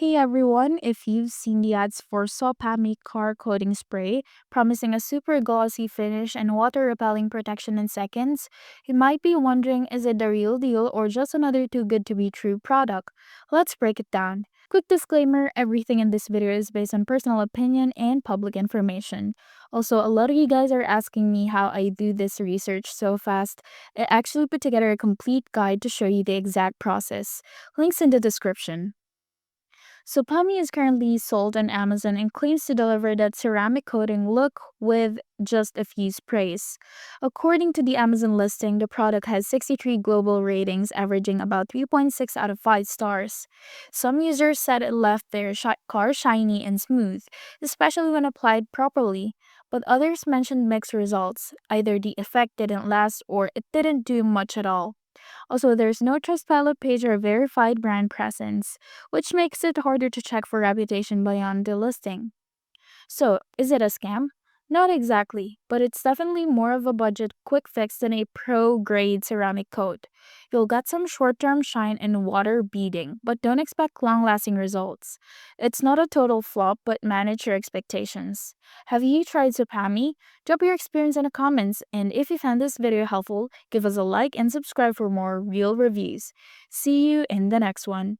Hey everyone, if you've seen the ads for Sopami Car Coating Spray, promising a super glossy finish and water repelling protection in seconds, you might be wondering, is it the real deal or just another too good to be true product? Let's break it down. Quick disclaimer, everything in this video is based on personal opinion and public information. Also, a lot of you guys are asking me how I do this research so fast. I actually put together a complete guide to show you the exact process. Links in the description. Sopami is currently sold on Amazon and claims to deliver that ceramic coating look with just a few sprays. According to the Amazon listing, the product has 63 global ratings, averaging about 3.6 out of 5 stars. Some users said it left their car shiny and smooth, especially when applied properly, but others mentioned mixed results. Either the effect didn't last or it didn't do much at all. Also, there's no Trustpilot page or verified brand presence, which makes it harder to check for reputation beyond the listing. So, is it a scam? Not exactly, but it's definitely more of a budget quick fix than a pro grade ceramic coat. You'll get some short term shine and water beading, but don't expect long lasting results. It's not a total flop, but manage your expectations. Have you tried Supami? Drop your experience in the comments, and if you found this video helpful, give us a like and subscribe for more real reviews. See you in the next one.